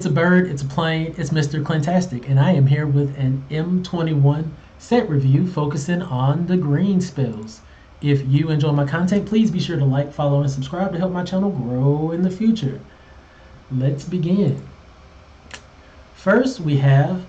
It's a bird, it's a plane, it's Mr.Clintastik, and I am here with an M21 set review focusing on the green spells. If you enjoy my content, please be sure to like, follow, and subscribe to help my channel grow in the future. Let's begin. First, we have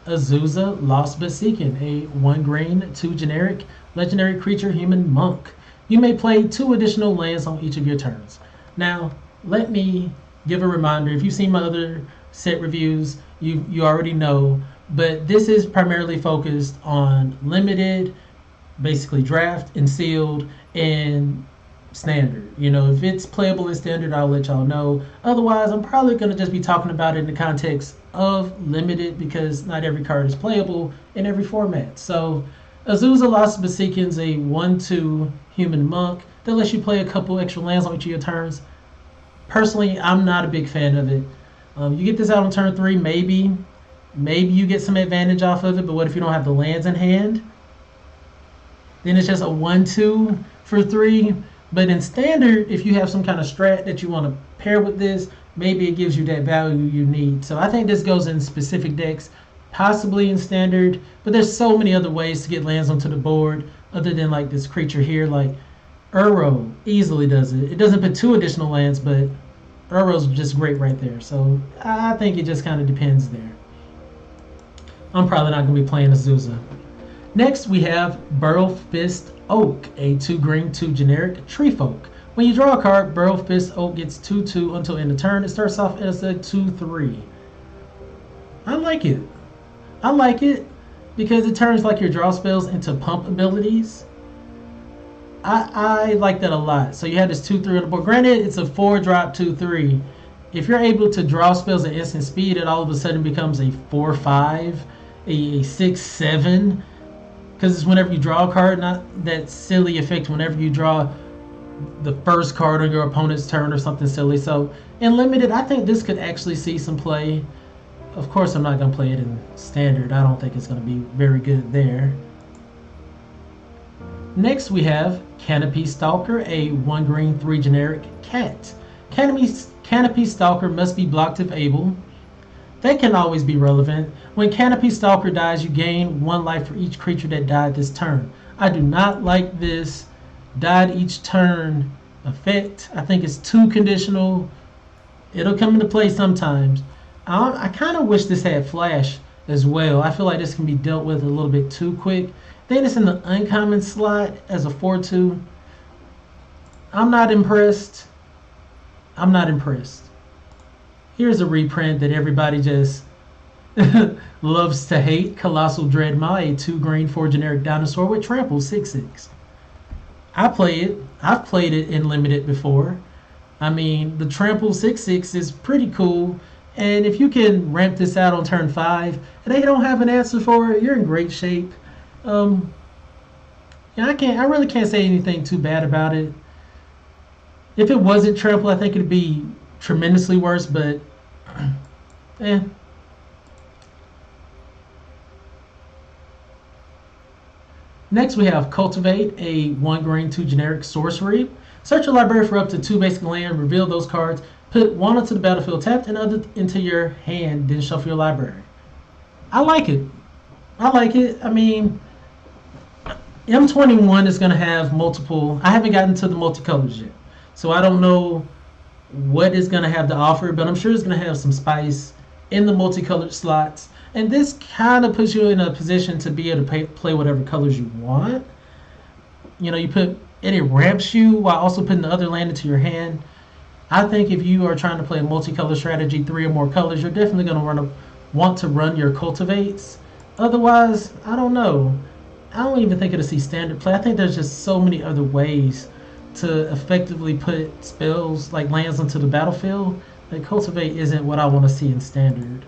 Azusa Lost But Seeking, a 1 green, 2 generic, legendary creature human monk. You may play 2 additional lands on each of your turns. Now, let me give a reminder. If you've seen my other set reviews, you already know, but this is primarily focused on limited, basically draft and sealed and standard. You know, if it's playable in standard, I'll let y'all know. Otherwise, I'm probably going to just be talking about it in the context of limited, because not every card is playable in every format. So Azusa Lost But Seeking is a 1/2 human monk that lets you play a couple extra lands on each of your turns. Personally, I'm not a big fan of it. You get this out on turn 3, maybe you get some advantage off of it, but what if you don't have the lands in hand? Then it's just a 1/2 for 3. But in standard, if you have some kind of strat that you want to pair with this, maybe it gives you that value you need. So I think this goes in specific decks, possibly in standard, but there's so many other ways to get lands onto the board other than like this creature here. Like Uro easily does it. It doesn't put 2 additional lands, but Uro's just great right there. So I think it just kind of depends there. I'm probably not going to be playing Azusa. Next, we have Burrow Fist Oak, a 2 green, 2 generic tree folk. When you draw a card, Burrow Fist Oak gets 2/2 until end of turn. It starts off as a 2/3. I like it. I like it because it turns like your draw spells into pump abilities. I like that a lot. So you have this 2/3 on the board. Granted, it's a 4-drop 2/3. If you're able to draw spells at instant speed, it all of a sudden becomes a 4/5, a 6/7. Because it's whenever you draw a card, not that silly effect whenever you draw the first card on your opponent's turn or something silly. So in limited, I think this could actually see some play. Of course, I'm not going to play it in standard. I don't think it's going to be very good there. Next, we have Canopy Stalker, a 1 green, 3 generic cat. Canopy Stalker must be blocked if able. That can always be relevant. When Canopy Stalker dies, you gain 1 life for each creature that died this turn. I do not like this died each turn effect. I think it's too conditional. It'll come into play sometimes. I kind of wish this had flash as well. I feel like this can be dealt with a little bit too quick. Then it's in the uncommon slot as a 4/2. I'm not impressed. I'm not impressed. Here's a reprint that everybody just loves to hate. Colossal Dreadmaw, a 2 green, 4 generic dinosaur with trample 6/6. I play it. I've played it in limited before. I mean, the trample 6/6 is pretty cool. And if you can ramp this out on turn 5 and they don't have an answer for it, you're in great shape. Yeah, I really can't say anything too bad about it. If it wasn't trample, I think it'd be tremendously worse, but eh. Next, we have Cultivate, a 1 green, 2 generic sorcery. Search your library for up to 2 basic land, reveal those cards, put 1 onto the battlefield tapped and other into your hand, then shuffle your library. I like it. I like it. I mean, M21 is going to have multiple. I haven't gotten to the multicolors yet, so I don't know what it's going to have to offer, but I'm sure it's going to have some spice in the multicolored slots. And this kind of puts you in a position to be able to play whatever colors you want. You know, it ramps you while also putting the other land into your hand. I think if you are trying to play a multicolor strategy, 3 or more colors, you're definitely going to want to run your cultivates. Otherwise, I don't know. I don't even think it'll see standard play. I think there's just so many other ways to effectively put spells like lands onto the battlefield. Like cultivate isn't what I want to see in standard.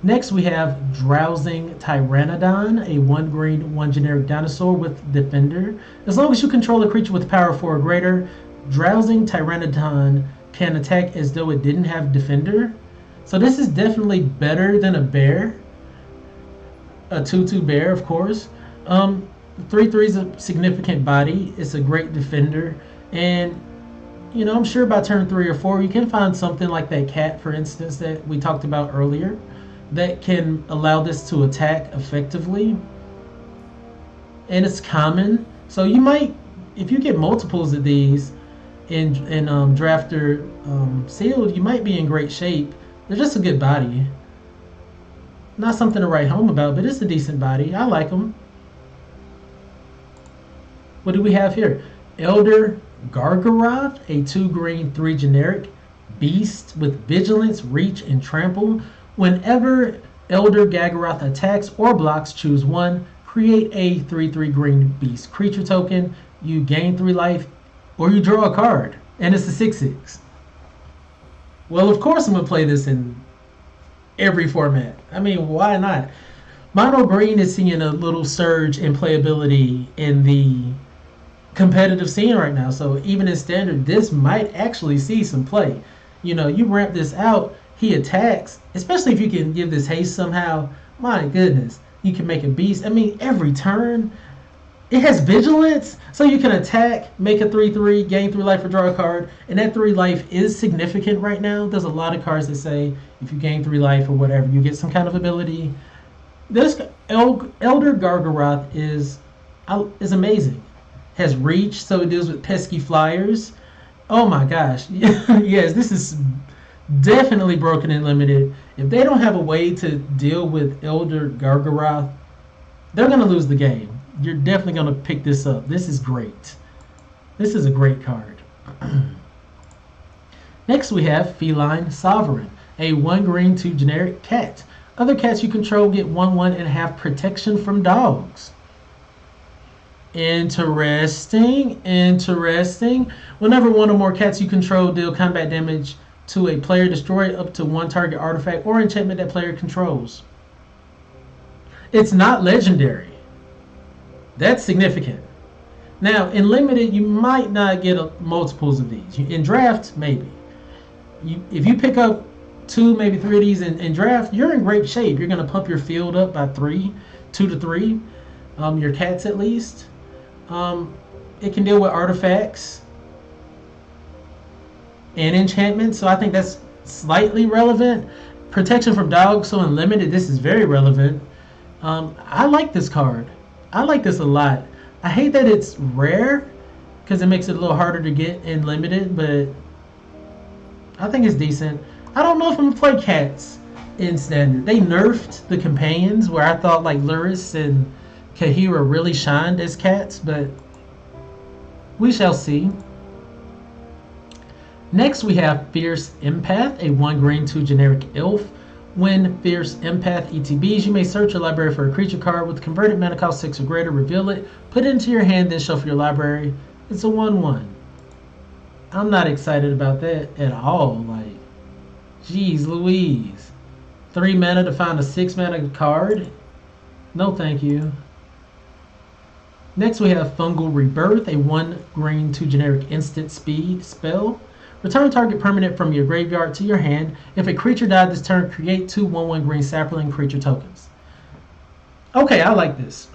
Next, we have Drowsing Pteranodon, a 1 green, 1 generic dinosaur with defender. As long as you control a creature with power 4 or greater, Drowsing Pteranodon can attack as though it didn't have defender. So this is definitely better than a bear. A 2/2 bear, of course. 3/3 is a significant body. It's a great defender. And you know, I'm sure by turn 3 or 4, you can find something like that cat, for instance, that we talked about earlier, that can allow this to attack effectively. And it's common. So you might, if you get multiples of these in drafter sealed, you might be in great shape. They're just a good body. Not something to write home about, but it's a decent body. I like them. What do we have here? Elder Gargaroth, a 2 green, 3 generic beast with vigilance, reach, and trample. Whenever Elder Gargaroth attacks or blocks, choose 1. Create a 3/3 green beast creature token. You gain 3 life, or you draw a card, and it's a 6/6. Well, of course I'm gonna play this in every format. I mean, why not? Mono green is seeing a little surge in playability in the competitive scene right now. So even in standard, this might actually see some play. You know, you ramp this out, he attacks, especially if you can give this haste somehow. My goodness, you can make a beast. I mean, every turn, it has vigilance, so you can attack, make a 3/3, gain 3 life or draw a card, and that 3 life is significant right now. There's a lot of cards that say if you gain 3 life or whatever, you get some kind of ability. This Elder Gargaroth is amazing. Has reach, so it deals with pesky flyers. Oh my gosh. Yes, this is definitely broken and limited. If they don't have a way to deal with Elder Gargaroth, they're going to lose the game. You're definitely going to pick this up. This is great. This is a great card. Next we have Feline Sovereign, a 1 green, 2 generic cat. Other cats you control get 1/1 and have protection from dogs. Interesting. Whenever 1 or more cats you control deal combat damage to a player, destroy up to 1 target artifact or enchantment that player controls. It's not legendary. That's significant. Now, in limited, you might not get multiples of these. In draft, maybe. If you pick up 2, maybe 3 of these in draft, you're in great shape. You're going to pump your field up by 2 to 3. Your cats, at least. It can deal with artifacts and enchantments, so I think that's slightly relevant. Protection from dogs, so in limited, this is very relevant. I like this card. I like this a lot. I hate that it's rare because it makes it a little harder to get in limited, but I think it's decent. I don't know if I'm gonna play cats in standard. They nerfed the companions where I thought like Luris and Kahira really shined as cats, but we shall see. Next we have Fierce Empath, a 1 green, 2 generic elf. When Fierce Empath ETBs, you may search your library for a creature card with converted mana cost 6 or greater, reveal it, put it into your hand, then shuffle your library. It's a 1/1. I'm not excited about that at all. Like, geez Louise. 3 mana to find a 6 mana card? No thank you. Next we have Fungal Rebirth, a 1 green, 2 generic instant speed spell. Return target permanent from your graveyard to your hand. If a creature died this turn, create 2 1/1 green sapling creature tokens. Okay, I like this.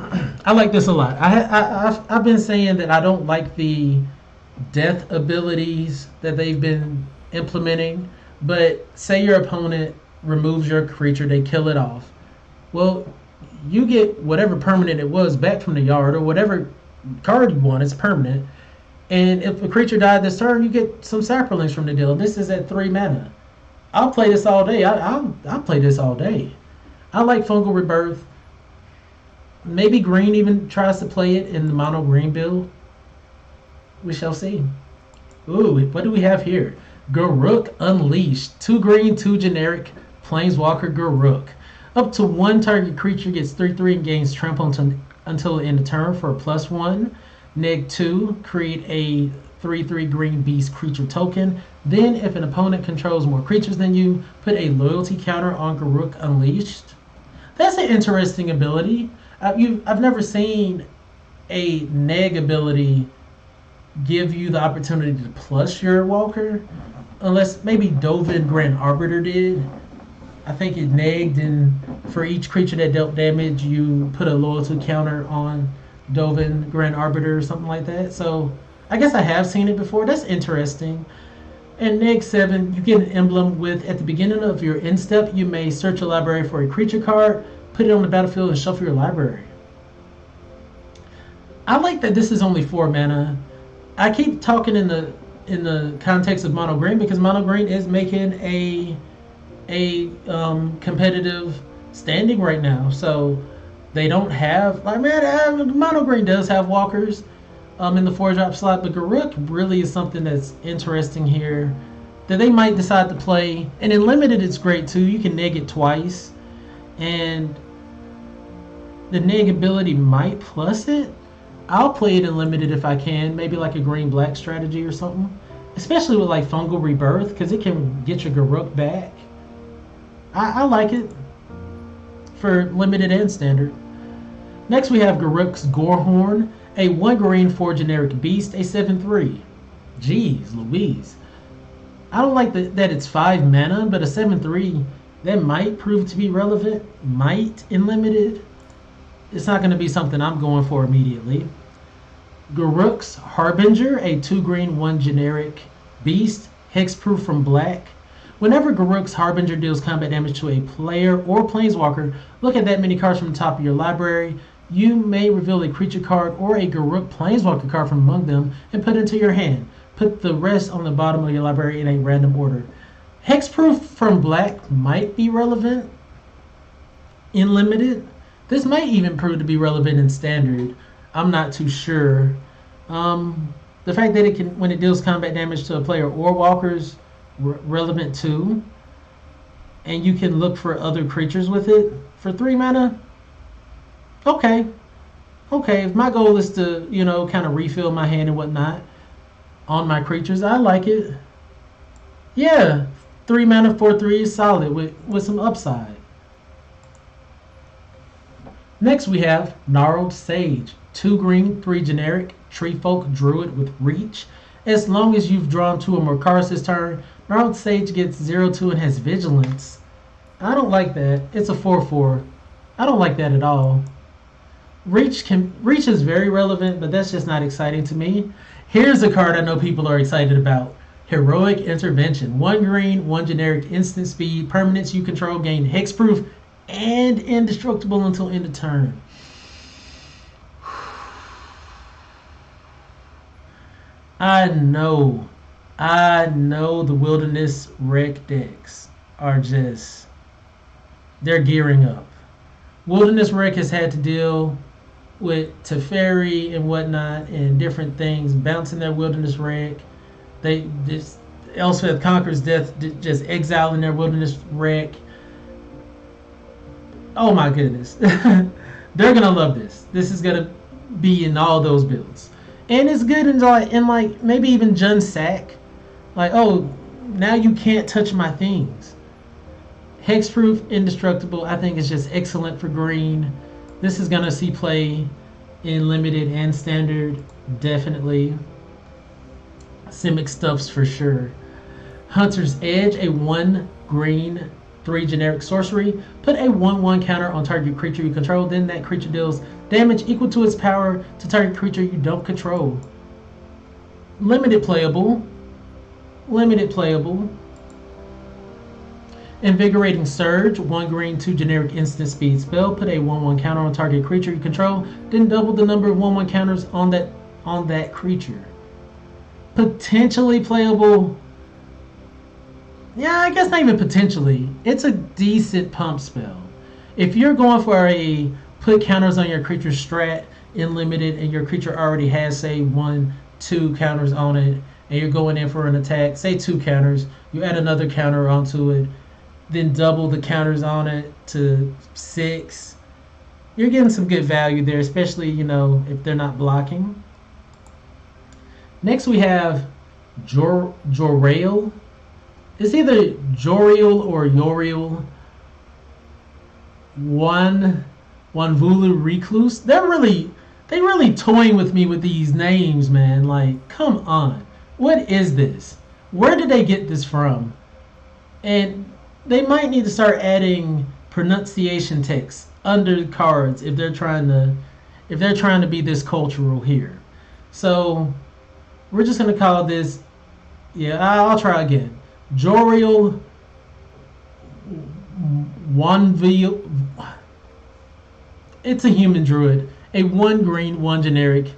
I like this a lot. I've been saying that I don't like the death abilities that they've been implementing, but say your opponent removes your creature, they kill it off. Well, you get whatever permanent it was back from the yard, or whatever card you want, it's permanent. And if a creature died this turn, you get some saplings from the deal. This is at 3 mana. I'll play this all day. I'll play this all day. I like Fungal Rebirth. Maybe green even tries to play it in the mono green build. We shall see. Ooh, what do we have here? Gargaroth Unleashed. 2 green, 2 generic Planeswalker Gargaroth. Up to 1 target creature gets 3/3 and gains trample until the end of turn for a +1. -2, create a 3/3 green beast creature token. Then, if an opponent controls more creatures than you, put a loyalty counter on Gargaroth Unleashed. That's an interesting ability. I've never seen a neg ability give you the opportunity to plus your walker, unless maybe Dovin Grand Arbiter did. I think it negged, and for each creature that dealt damage, you put a loyalty counter on Dovin Grand Arbiter or something like that. So I guess I have seen it before. That's interesting. And next 7, you get an emblem with, at the beginning of your end step, you may search your library for a creature card, put it on the battlefield, and shuffle your library. I like that this is only 4 mana. I keep talking in the context of mono green because mono green is making a competitive standing right now. So they don't have, like, man, mono green does have walkers in the 4-drop slot, but Gargaroth really is something that's interesting here that they might decide to play. And in limited, it's great too. You can neg it twice, and the neg ability might plus it. I'll play it in limited if I can, maybe like a green-black strategy or something, especially with like Fungal Rebirth because it can get your Gargaroth back. I like it for limited and standard. Next we have Gargaroth's Gorehorn, a 1 green 4 generic beast, a 7/3. Jeez Louise. I don't like that it's 5 mana, but a 7/3 that might prove to be relevant. Might in limited. It's not going to be something I'm going for immediately. Gargaroth's Harbinger, a 2 green 1 generic beast, hexproof from black. Whenever Gargaroth's Harbinger deals combat damage to a player or planeswalker, look at that many cards from the top of your library. You may reveal a creature card or a Gargaroth planeswalker card from among them and put it into your hand. Put the rest on the bottom of your library in a random order. Hexproof from black might be relevant in limited. This might even prove to be relevant in standard. I'm not too sure. The fact that it can, when it deals combat damage to a player or walkers, relevant too. And you can look for other creatures with it for 3 mana. Okay. If my goal is to, kind of refill my hand and whatnot on my creatures, I like it. Yeah, 3 mana 4/3 is solid with some upside. Next we have Gnarled Sage, 2 green 3 generic treefolk druid with reach. As long as you've drawn 2 or more cards this turn, Gnarled Sage gets 0/2 and has vigilance. I don't like that. It's a 4/4. I don't like that at all. Reach is very relevant, but that's just not exciting to me. Here's a card I know people are excited about. Heroic Intervention. 1 green, 1 generic, instant speed, permanents you control gain hexproof and indestructible until end of turn. I know the Wilderness Wreck decks are just, they're gearing up. Wilderness Wreck has had to deal with Teferi and whatnot and different things, bouncing their Wilderness Wreck. They just, Elspeth Conqueror's Death, just exiling their Wilderness Wreck. Oh my goodness. They're going to love this. This is going to be in all those builds. And it's good in like maybe even Jun Sack. Like, oh, now you can't touch my things. Hexproof, indestructible, I think is just excellent for green. This is going to see play in limited and standard, definitely. Simic stuffs for sure. Hunter's Edge, a 1 green 3 generic sorcery. Put a 1/1 counter on target creature you control. Then that creature deals damage equal to its power to target creature you don't control. Limited playable. Invigorating Surge, 1 green 2 generic instant speed spell. Put a 1/1 counter on target creature you control. Then double the number of 1/1 counters on that creature. Potentially playable. Yeah, I guess not even potentially. It's a decent pump spell. If you're going for a put counters on your creature strat in limited and your creature already has, say, 1-2 counters on it, and you're going in for an attack, say 2 counters, you add another counter onto it, then double the counters on it to 6. You're getting some good value there, especially, if they're not blocking. Next we have Joriel. It's either Joriel or Yoriel. One Vulu Recluse. They really toying with me with these names, man. Like, come on. What is this? Where did they get this from? And they might need to start adding pronunciation text under cards if they're trying to be this cultural here. So We're just going to call this, yeah, I'll try again. Joriel Wanville. It's a human druid. A 1 green, 1 generic.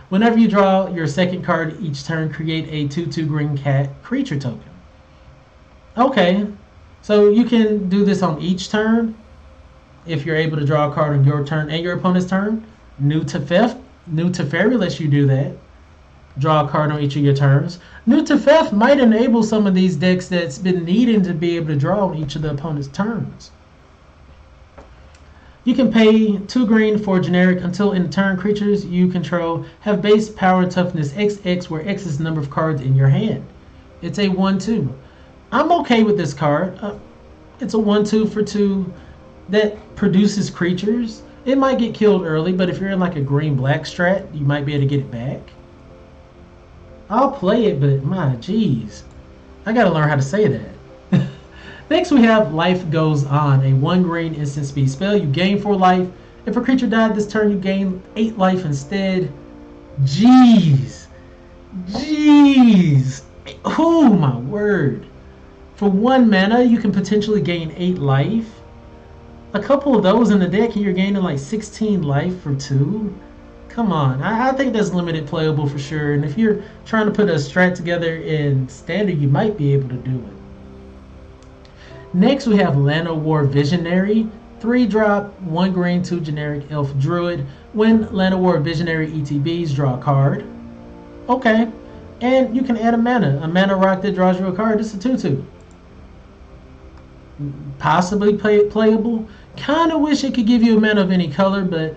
Whenever you draw your second card each turn, create a 2/2 green cat creature token. Okay, so you can do this on each turn if you're able to draw a card on your turn and your opponent's turn. New to Fairy lets you do that. Draw a card on each of your turns. New to Fifth might enable some of these decks that's been needing to be able to draw on each of the opponent's turns. You can pay 2 green for generic until in turn creatures you control have base power and toughness XX, where X is the number of cards in your hand. It's a 1/2. I'm okay with this card. It's a 1/2 for 2 that produces creatures. It might get killed early, but if you're in like a green-black strat, you might be able to get it back. I'll play it, but my geez, I gotta learn how to say that. Next we have Life Goes On, a 1 green instant speed spell. You gain 4 life. If a creature died this turn, you gain 8 life instead. Jeez. Oh my word. For 1 mana, you can potentially gain 8 life. A couple of those in the deck and you're gaining like 16 life for 2. Come on, I think that's limited playable for sure. And if you're trying to put a strat together in standard, you might be able to do it. Next we have Llanowar Visionary, 3-drop, 1 green, 2 generic elf druid. When Llanowar Visionary ETBs, draw a card. Okay, and you can add a mana rock that draws you a card. It's a 2/2. Possibly playable. Kind of wish it could give you a mana of any color, but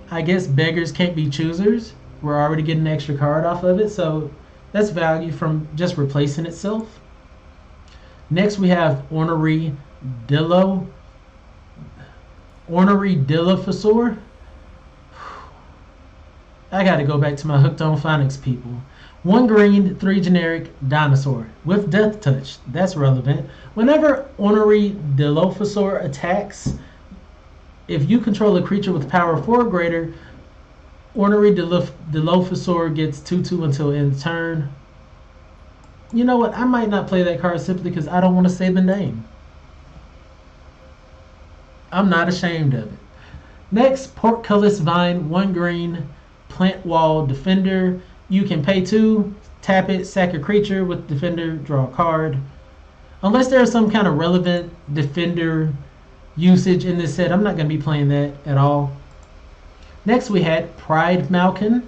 I guess beggars can't be choosers. We're already getting an extra card off of it, so that's value from just replacing itself. Next we have Ornery Dilophosaur. I gotta go back to my Hooked on Phonics people. 1 green, 3 generic dinosaur with Death Touch. That's relevant. Whenever Ornery Dilophosaur attacks, if you control a creature with power 4 or greater, Ornery Dilophosaur gets 2/2 until end turn. You know what? I might not play that card simply because I don't want to say the name. I'm not ashamed of it. Next, Portcullis Vine, 1 green, Plant Wall Defender. You can pay 2, tap it, sack a creature with Defender, draw a card. Unless there's some kind of relevant Defender usage in this set, I'm not going to be playing that at all. Next we had Pride Malkin,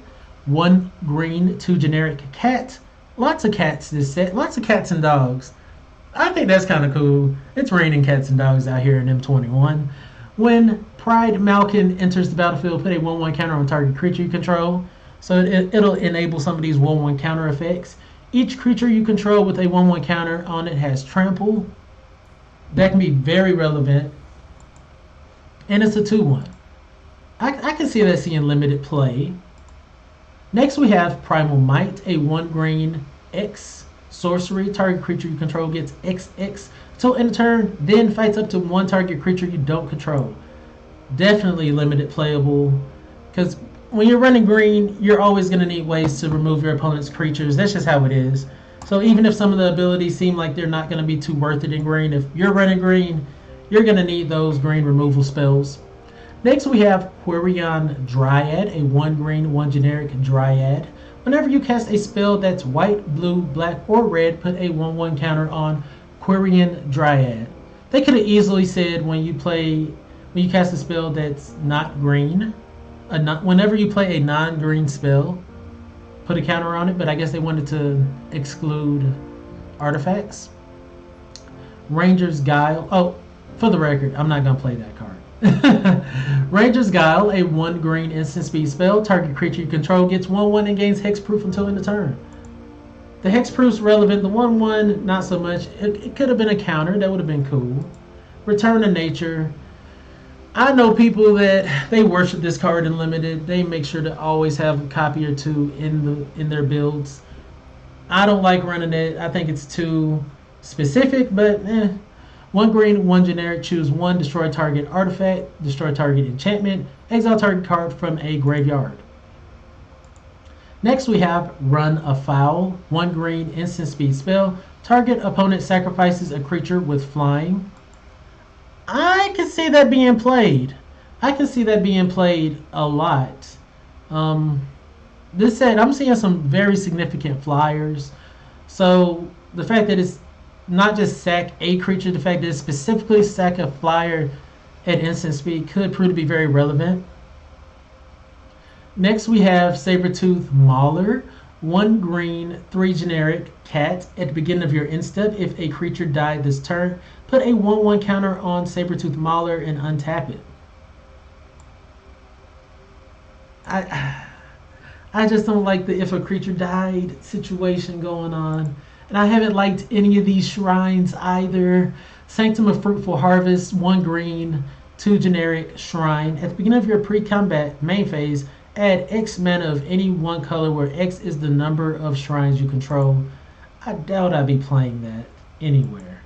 1 green, 2 generic cat. Lots of cats this set, lots of cats and dogs. I think that's kind of cool. It's raining cats and dogs out here in M21. When Pride Malkin enters the battlefield, put a 1/1 counter on target creature you control. So it'll enable some of these 1/1 counter effects. Each creature you control with a 1/1 counter on it has trample. That can be very relevant. And it's a 2/1. I can see that seeing limited play. Next we have Primal Might, a 1 green X sorcery. Target creature you control gets XX till end of turn, then fights up to 1 target creature you don't control. Definitely limited playable, because when you're running green, you're always going to need ways to remove your opponent's creatures. That's just how it is. So even if some of the abilities seem like they're not going to be too worth it in green, if you're running green, you're going to need those green removal spells. Next we have Quirion Dryad, a 1 green, 1 generic Dryad. Whenever you cast a spell that's white, blue, black, or red, put a 1/1 counter on Quirion Dryad. They could have easily said when you cast a spell that's not green, whenever you play a non-green spell, put a counter on it, but I guess they wanted to exclude artifacts. Ranger's Guile. Oh, for the record, I'm not going to play that card. Ranger's Guile, a 1 green instant speed spell. Target creature you control gets 1/1 and gains hexproof until end of turn. The hexproof's relevant. The 1/1, not so much. It could have been a counter. That would have been cool. Return to Nature. I know people that they worship this card in limited. They make sure to always have a copy or 2 in their builds. I don't like running it. I think it's too specific, but 1 green, 1 generic, choose 1, destroy target artifact, destroy target enchantment, exile target card from a graveyard. Next we have Run Afoul, 1 green instant speed spell. Target opponent sacrifices a creature with flying. I can see that being played. I can see that being played a lot. This set, I'm seeing some very significant flyers. So the fact that it's not just sack a creature, the fact that it's specifically sack a flyer at instant speed could prove to be very relevant. Next we have Sabertooth Mauler, 1 green, 3 generic, cat. At the beginning of your end step, if a creature died this turn, put a 1/1 counter on Sabertooth Mauler and untap it. I just don't like the if a creature died situation going on. And I haven't liked any of these shrines either. Sanctum of Fruitful Harvest, 1 green, 2 generic, shrine. At the beginning of your pre-combat main phase, add X mana of any one color where X is the number of shrines you control. I doubt I'd be playing that anywhere.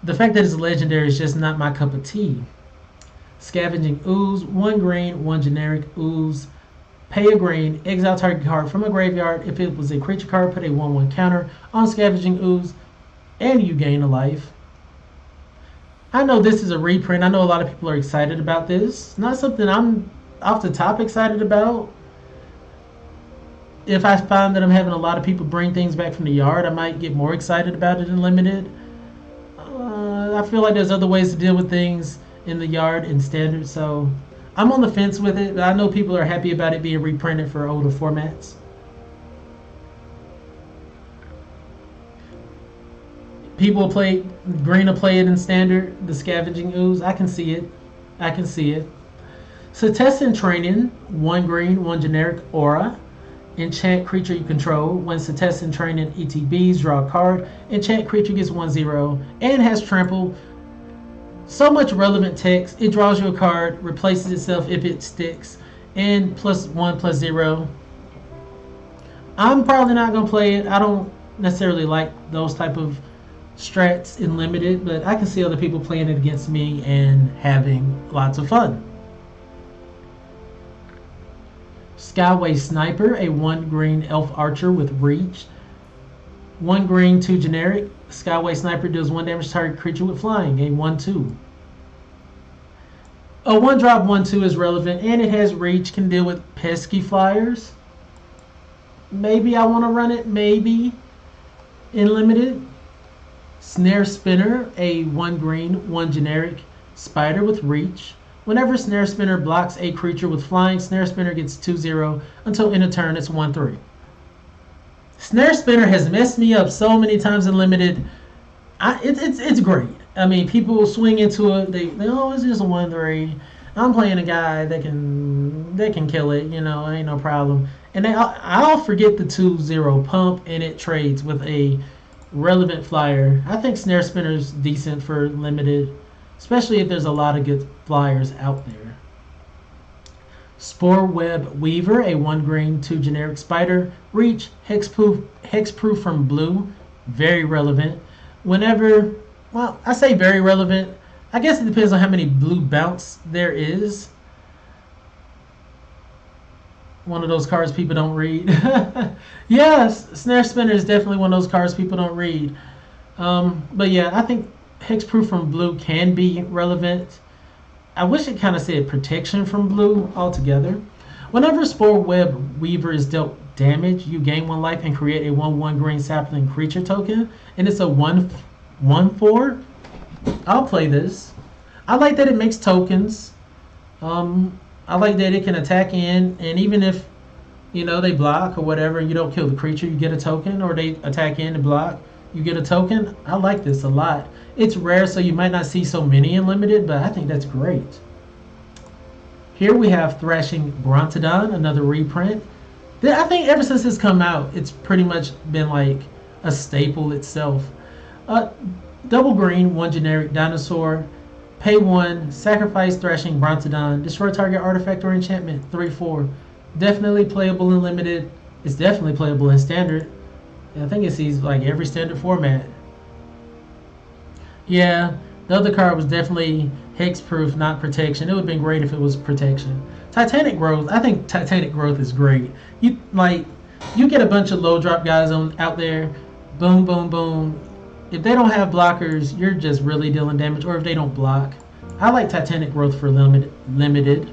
The fact that it's legendary is just not my cup of tea. Scavenging Ooze, 1 green, 1 generic, Ooze. Pay a green, exile target card from a graveyard. If it was a creature card, put a 1/1 counter on Scavenging Ooze, and you gain a life. I know this is a reprint. I know a lot of people are excited about this. Not something I'm off the top excited about. If I find that I'm having a lot of people bring things back from the yard, I might get more excited about it in limited. I feel like there's other ways to deal with things in the yard in standard, so I'm on the fence with it, but I know people are happy about it being reprinted for older formats. People play green to play it in standard, the Scavenging Ooze. I can see it. I can see it. So test and training, 1 green, 1 generic, aura. Enchant creature you control. When Setessan Training ETBs, draw a card. Enchant creature gets 1/0 and has trample. So much relevant text. It draws you a card, replaces itself if it sticks, and +1/+0. I'm probably not gonna play it. I don't necessarily like those type of strats in limited, but I can see other people playing it against me and having lots of fun. Skyway Sniper, a 1 green elf archer with reach. 1 green, 2 generic. Skyway Sniper deals 1 damage to target creature with flying, a 1/2. A 1-drop 1/2 is relevant, and it has reach, can deal with pesky flyers. Maybe I want to run it, maybe, in limited. Snare Spinner, a 1 green, 1 generic, spider with reach. Whenever Snare Spinner blocks a creature with flying, Snare Spinner gets 2/0 until end of turn it's 1/3. Snare Spinner has messed me up so many times in limited. It's great. I mean, people swing into it. They oh, it's just a 1/3. I'm playing a guy that can kill it. You know, ain't no problem. And I'll forget the 2/0 pump, and it trades with a relevant flyer. I think Snare Spinner's decent for limited, especially if there's a lot of good flyers out there. Spore Web Weaver, a 1 green, 2 generic spider. Reach, hexproof from blue. Very relevant. Whenever, well, I say very relevant. I guess it depends on how many blue bounce there is. One of those cards people don't read. Yes, Snare Spinner is definitely one of those cards people don't read. But yeah, I think hexproof from blue can be relevant. I wish it kind of said protection from blue altogether. Whenever Spore Web Weaver is dealt damage, you gain 1 life and create a 1/1 green sapling creature token. And it's a 1/4. I'll play this. I like that it makes tokens. I like that it can attack in, and even if, you know, they block or whatever, you don't kill the creature, you get a token, or they attack in and block, you get a token. I like this a lot. It's rare, so you might not see so many in limited, but I think that's great. Here we have Thrashing Pteranodon, another reprint. I think ever since it's come out, it's pretty much been like a staple itself. Double green, 1 generic dinosaur. Pay 1, sacrifice Thrashing Pteranodon, destroy target artifact or enchantment, 3/4. Definitely playable in limited. It's definitely playable in standard. I think it sees like every standard format. Yeah, the other card was definitely hexproof, not protection. It would have been great if it was protection. Titanic Growth. I think Titanic Growth is great. You like You get a bunch of low drop guys out there, boom, boom, boom. If they don't have blockers, you're just really dealing damage, or if they don't block. I like Titanic Growth for limited.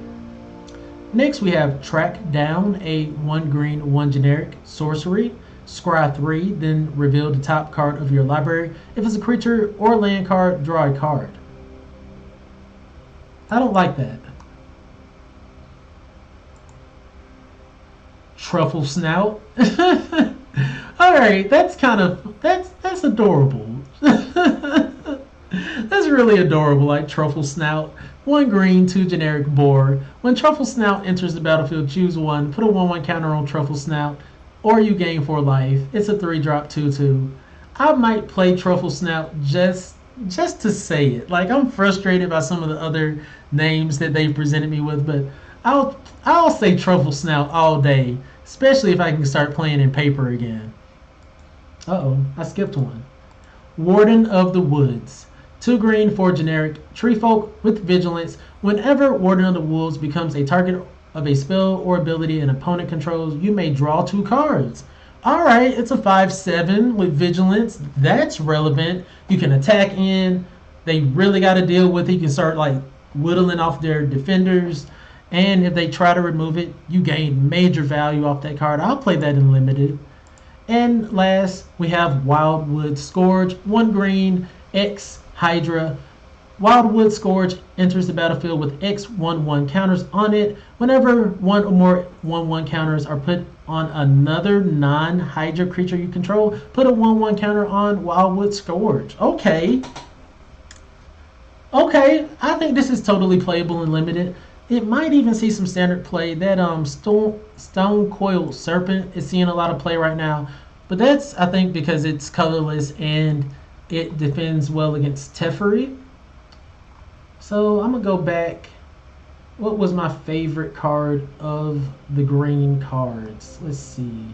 Next we have Track Down, a 1 green, 1 generic sorcery. Scry 3, then reveal the top card of your library. If it's a creature or land card, draw a card. I don't like that. Truffle Snout. Alright, that's adorable. That's really adorable, like Truffle Snout. 1 green, 2 generic board. When Truffle Snout enters the battlefield, choose 1. Put a 1/1 counter on Truffle Snout, or you gain 4 life. It's a 3-drop 2/2. I might play Truffle Snout just to say it. Like, I'm frustrated by some of the other names that they've presented me with, but I'll say Truffle Snout all day, especially if I can start playing in paper again. Uh-oh, I skipped one. Warden of the Woods. 2 green, 4 generic, tree folk with vigilance. Whenever Warden of the Woods becomes a target of a spell or ability an opponent controls, you may draw 2 cards. Alright, it's a 5/7 with vigilance. That's relevant. You can attack in. They really got to deal with it. You can start like whittling off their defenders. And if they try to remove it, you gain major value off that card. I'll play that in limited. And last, we have Wildwood Scourge. 1 green, X Hydra. Wildwood Scourge enters the battlefield with X 1/1 counters on it. Whenever 1 or more 1/1 counters are put on another non-Hydra creature you control, put a 1/1 counter on Wildwood Scourge. Okay, I think this is totally playable and limited. It might even see some standard play. That Stone Coiled Serpent is seeing a lot of play right now, but that's, I think, because it's colorless and it defends well against Teferi. So I'm gonna go back. What was my favorite card of the green cards? Let's see.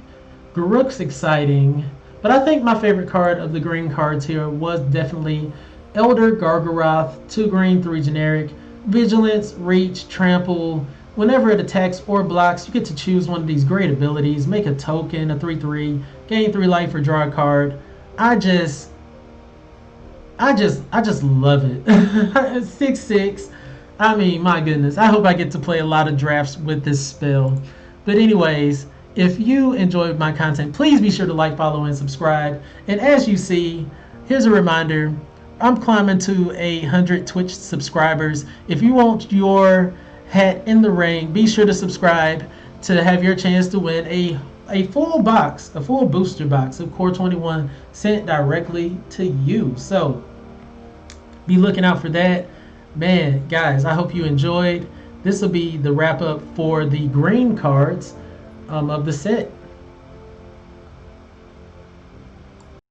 Garuk's exciting, but I think my favorite card of the green cards here was definitely Elder Gargaroth. 2 green, 3 generic. Vigilance, Reach, Trample. Whenever it attacks or blocks, you get to choose one of these great abilities. Make a token, a 3/3, gain 3 life or draw a card. I just love it. 6/6. I mean, my goodness. I hope I get to play a lot of drafts with this spell. But anyways, if you enjoyed my content, please be sure to like, follow, and subscribe. And as you see, here's a reminder. I'm climbing to 100 Twitch subscribers. If you want your hat in the ring, be sure to subscribe to have your chance to win a full box, a full booster box of Core 21 sent directly to you. So be looking out for that. Man, guys, I hope you enjoyed. This will be the wrap up for the green cards of the set.